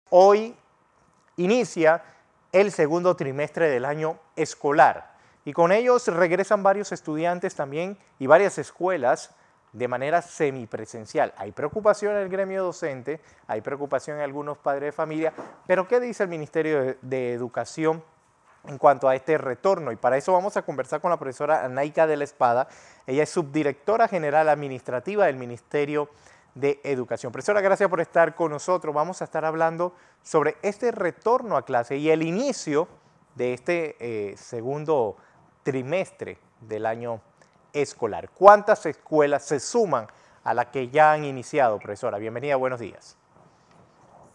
Hoy inicia el segundo trimestre del año escolar y con ellos regresan varios estudiantes también y varias escuelas de manera semipresencial. Hay preocupación en el gremio docente, hay preocupación en algunos padres de familia, pero ¿qué dice el Ministerio de Educación en cuanto a este retorno? Y para eso vamos a conversar con la profesora Anaika de la Espada. Ella es subdirectora general administrativa del Ministerio de Educación. Profesora, gracias por estar con nosotros. Vamos a estar hablando sobre este retorno a clase y el inicio de este segundo trimestre del año escolar. ¿Cuántas escuelas se suman a las que ya han iniciado, profesora? Bienvenida, buenos días.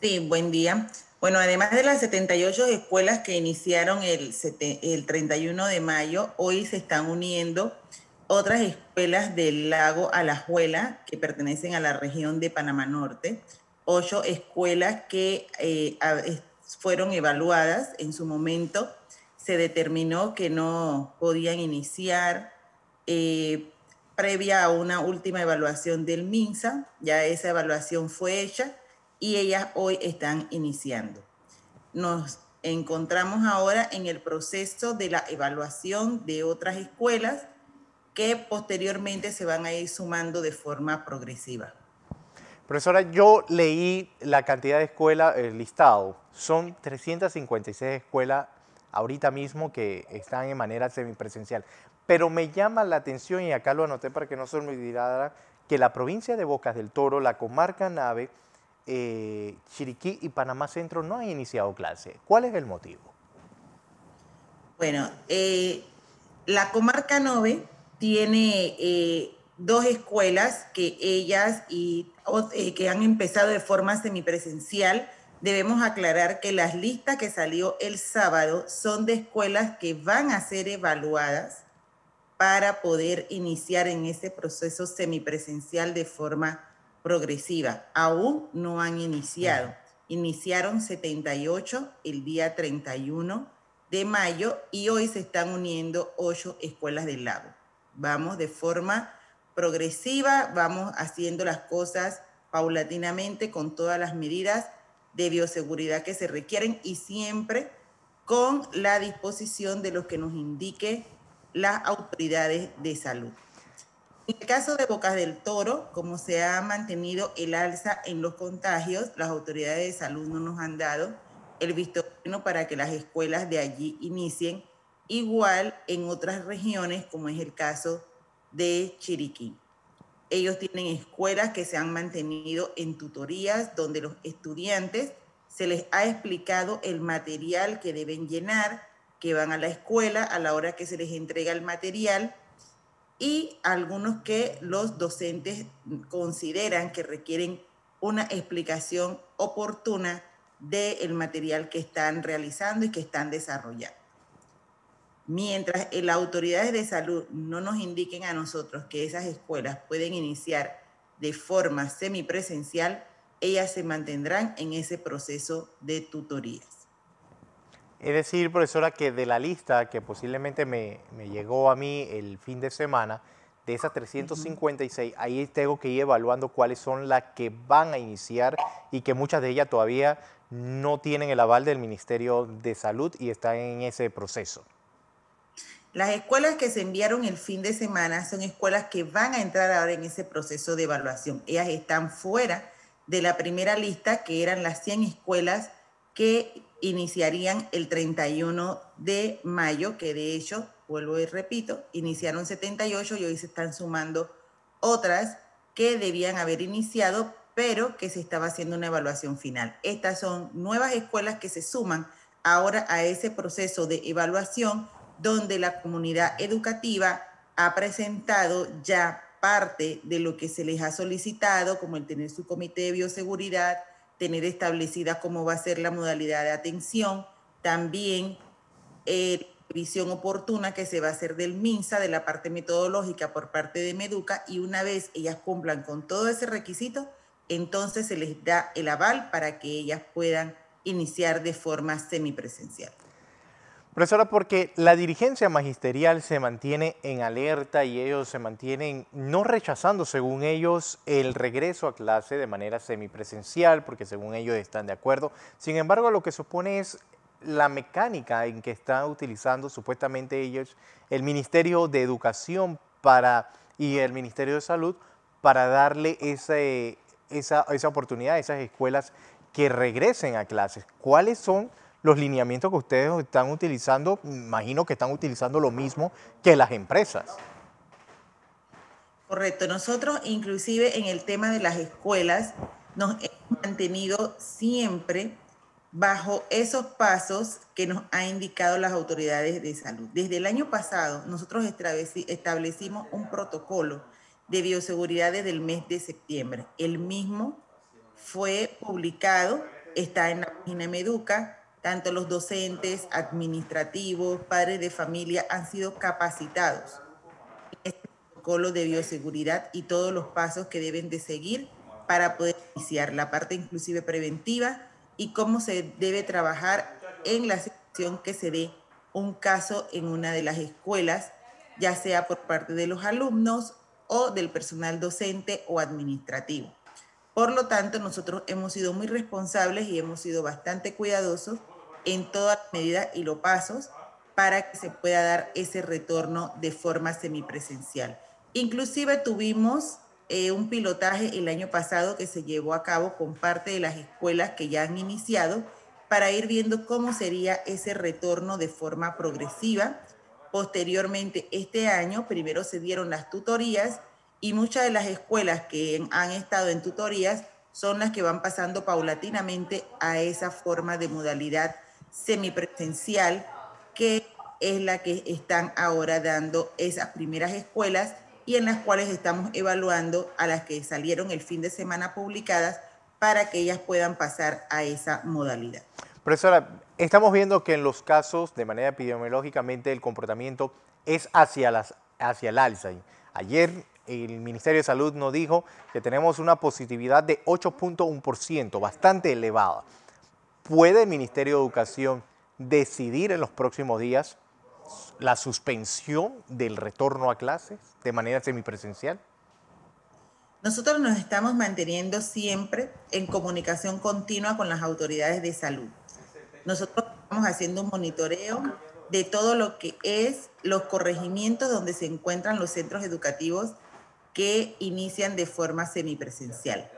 Sí, buen día. Bueno, además de las 78 escuelas que iniciaron el 31 de mayo, hoy se están uniendo otras escuelas del lago Alajuela que pertenecen a la región de Panamá Norte, 8 escuelas que fueron evaluadas en su momento. Se determinó que no podían iniciar previa a una última evaluación del MINSA. Ya esa evaluación fue hecha y ellas hoy están iniciando. Nos encontramos ahora en el proceso de la evaluación de otras escuelas que posteriormente se van a ir sumando de forma progresiva. Profesora, yo leí la cantidad de escuelas, el listado. Son 356 escuelas ahorita mismo que están en manera semipresencial. Pero me llama la atención, y acá lo anoté para que no se me olvidara, que la provincia de Bocas del Toro, la comarca Nave, Chiriquí y Panamá Centro no han iniciado clase. ¿Cuál es el motivo? Bueno, la comarca Nove tiene 2 escuelas que que han empezado de forma semipresencial. Debemos aclarar que las listas que salió el sábado son de escuelas que van a ser evaluadas para poder iniciar en ese proceso semipresencial de forma progresiva. Aún no han iniciado. Iniciaron 78 el día 31 de mayo y hoy se están uniendo 8 escuelas del lago. Vamos de forma progresiva, vamos haciendo las cosas paulatinamente con todas las medidas de bioseguridad que se requieren y siempre con la disposición de lo que nos indique las autoridades de salud. En el caso de Bocas del Toro, como se ha mantenido el alza en los contagios, las autoridades de salud no nos han dado el visto bueno para que las escuelas de allí inicien, igual en otras regiones, como es el caso de Chiriquí. Ellos tienen escuelas que se han mantenido en tutorías donde los estudiantes se les ha explicado el material que deben llenar, que van a la escuela a la hora que se les entrega el material, y algunos que los docentes consideran que requieren una explicación oportuna del material que están realizando y que están desarrollando. Mientras las autoridades de salud no nos indiquen a nosotros que esas escuelas pueden iniciar de forma semipresencial, ellas se mantendrán en ese proceso de tutorías. Es decir, profesora, que de la lista que posiblemente me llegó a mí el fin de semana, de esas 356, ahí tengo que ir evaluando cuáles son las que van a iniciar y que muchas de ellas todavía no tienen el aval del Ministerio de Salud y están en ese proceso. Las escuelas que se enviaron el fin de semana son escuelas que van a entrar ahora en ese proceso de evaluación. Ellas están fuera de la primera lista, que eran las 100 escuelas que iniciarían el 31 de mayo, que de hecho, vuelvo y repito, iniciaron 78 y hoy se están sumando otras que debían haber iniciado, pero que se estaba haciendo una evaluación final. Estas son nuevas escuelas que se suman ahora a ese proceso de evaluación, donde la comunidad educativa ha presentado ya parte de lo que se les ha solicitado, como el tener su comité de bioseguridad, tener establecida cómo va a ser la modalidad de atención, también visión oportuna que se va a hacer del MINSA, de la parte metodológica por parte de Meduca, y una vez ellas cumplan con todo ese requisito, entonces se les da el aval para que ellas puedan iniciar de forma semipresencial. Profesora, porque la dirigencia magisterial se mantiene en alerta y ellos se mantienen no rechazando, según ellos, el regreso a clase de manera semipresencial, porque según ellos están de acuerdo. Sin embargo, lo que supone es la mecánica en que están utilizando supuestamente ellos el Ministerio de Educación y el Ministerio de Salud para darle esa oportunidad a esas escuelas que regresen a clases. ¿Cuáles son los lineamientos que ustedes están utilizando? Imagino que están utilizando lo mismo que las empresas. Correcto. Nosotros, inclusive en el tema de las escuelas, nos hemos mantenido siempre bajo esos pasos que nos han indicado las autoridades de salud. Desde el año pasado, nosotros establecimos un protocolo de bioseguridad desde el mes de septiembre. El mismo fue publicado, está en la página Meduca. Tanto los docentes, administrativos, padres de familia han sido capacitados en este protocolo de bioseguridad y todos los pasos que deben de seguir para poder iniciar la parte inclusive preventiva y cómo se debe trabajar en la situación que se dé un caso en una de las escuelas, ya sea por parte de los alumnos o del personal docente o administrativo. Por lo tanto, nosotros hemos sido muy responsables y hemos sido bastante cuidadosos en todas las medidas y los pasos para que se pueda dar ese retorno de forma semipresencial. Inclusive tuvimos un pilotaje el año pasado que se llevó a cabo con parte de las escuelas que ya han iniciado para ir viendo cómo sería ese retorno de forma progresiva. Posteriormente, este año, primero se dieron las tutorías y muchas de las escuelas que han estado en tutorías son las que van pasando paulatinamente a esa forma de modalidad semipresencial, que es la que están ahora dando esas primeras escuelas y en las cuales estamos evaluando a las que salieron el fin de semana publicadas para que ellas puedan pasar a esa modalidad. Profesora, estamos viendo que en los casos, de manera epidemiológicamente, el comportamiento es hacia el alza. Ayer el Ministerio de Salud nos dijo que tenemos una positividad de 8.1%, bastante elevada. ¿Puede el Ministerio de Educación decidir en los próximos días la suspensión del retorno a clases de manera semipresencial? Nosotros nos estamos manteniendo siempre en comunicación continua con las autoridades de salud. Nosotros estamos haciendo un monitoreo de todo lo que es los corregimientos donde se encuentran los centros educativos que inician de forma semipresencial.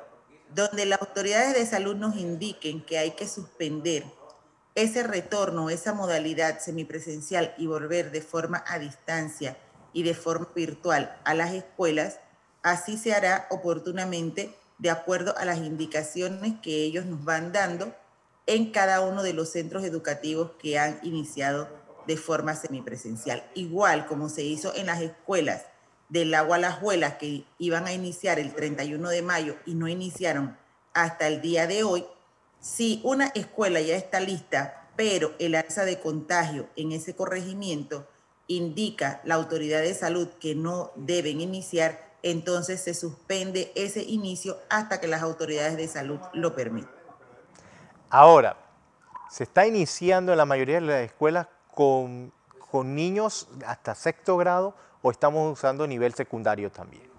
Donde las autoridades de salud nos indiquen que hay que suspender ese retorno, esa modalidad semipresencial y volver de forma a distancia y de forma virtual a las escuelas, así se hará oportunamente de acuerdo a las indicaciones que ellos nos van dando en cada uno de los centros educativos que han iniciado de forma semipresencial. Igual como se hizo en las escuelas del Agua Alajuelas que iban a iniciar el 31 de mayo y no iniciaron hasta el día de hoy, si una escuela ya está lista, pero el alza de contagio en ese corregimiento indica la autoridad de salud que no deben iniciar, entonces se suspende ese inicio hasta que las autoridades de salud lo permitan. Ahora, se está iniciando en la mayoría de las escuelas con niños hasta sexto grado o estamos usando nivel secundario también.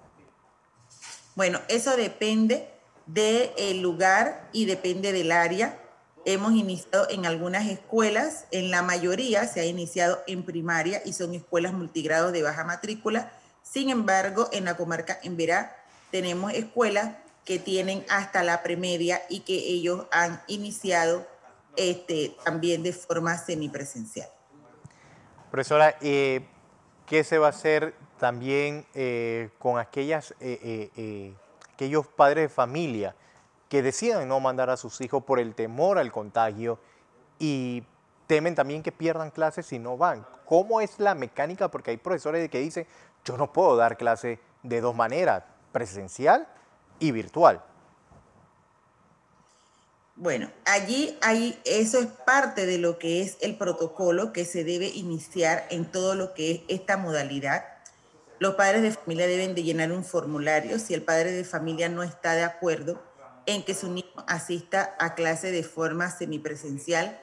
Bueno, eso depende del lugar y depende del área. Hemos iniciado en algunas escuelas, en la mayoría se ha iniciado en primaria y son escuelas multigrados de baja matrícula. Sin embargo, en la comarca Emberá tenemos escuelas que tienen hasta la premedia y que ellos han iniciado también de forma semipresencial. Profesora, ¿qué se va a hacer también con aquellos padres de familia que deciden no mandar a sus hijos por el temor al contagio y temen también que pierdan clases si no van? ¿Cómo es la mecánica? Porque hay profesores que dicen, yo no puedo dar clase de dos maneras, presencial y virtual. Bueno, eso es parte de lo que es el protocolo que se debe iniciar en todo lo que es esta modalidad. Los padres de familia deben de llenar un formulario. Si el padre de familia no está de acuerdo en que su niño asista a clase de forma semipresencial,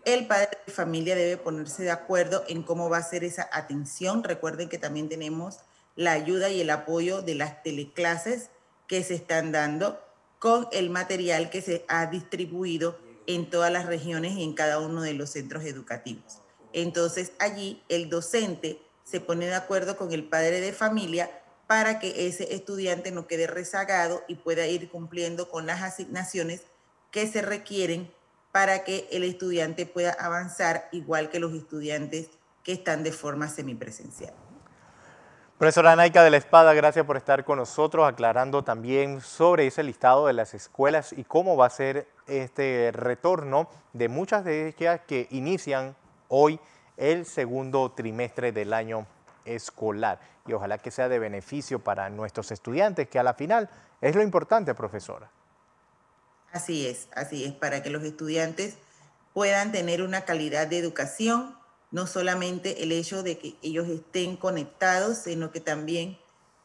el padre de familia debe ponerse de acuerdo en cómo va a ser esa atención. Recuerden que también tenemos la ayuda y el apoyo de las teleclases que se están dando con el material que se ha distribuido en todas las regiones y en cada uno de los centros educativos. Entonces allí el docente se pone de acuerdo con el padre de familia para que ese estudiante no quede rezagado y pueda ir cumpliendo con las asignaciones que se requieren para que el estudiante pueda avanzar igual que los estudiantes que están de forma semipresencial. Profesora Naica de la Espada, gracias por estar con nosotros, aclarando también sobre ese listado de las escuelas y cómo va a ser este retorno de muchas de ellas que inician hoy el segundo trimestre del año escolar. Y ojalá que sea de beneficio para nuestros estudiantes, que a la final es lo importante, profesora. Así es, para que los estudiantes puedan tener una calidad de educación, no solamente el hecho de que ellos estén conectados, sino que también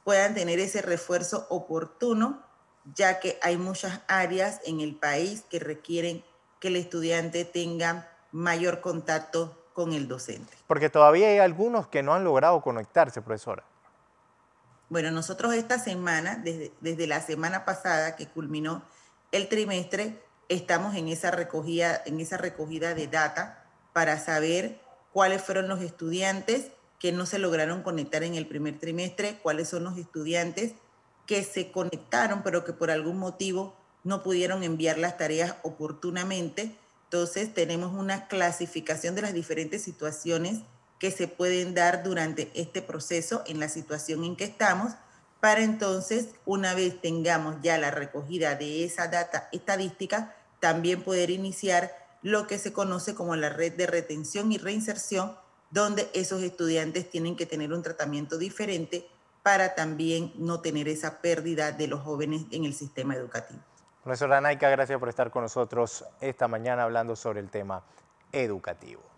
puedan tener ese refuerzo oportuno, ya que hay muchas áreas en el país que requieren que el estudiante tenga mayor contacto con el docente. Porque todavía hay algunos que no han logrado conectarse, profesora. Bueno, nosotros esta semana, desde la semana pasada que culminó el trimestre, estamos en esa recogida de data para saber cuáles fueron los estudiantes que no se lograron conectar en el primer trimestre, cuáles son los estudiantes que se conectaron pero que por algún motivo no pudieron enviar las tareas oportunamente. Entonces tenemos una clasificación de las diferentes situaciones que se pueden dar durante este proceso en la situación en que estamos, para entonces, una vez tengamos ya la recogida de esa data estadística, también poder iniciar lo que se conoce como la red de retención y reinserción, donde esos estudiantes tienen que tener un tratamiento diferente para también no tener esa pérdida de los jóvenes en el sistema educativo. Profesora Naica, gracias por estar con nosotros esta mañana hablando sobre el tema educativo.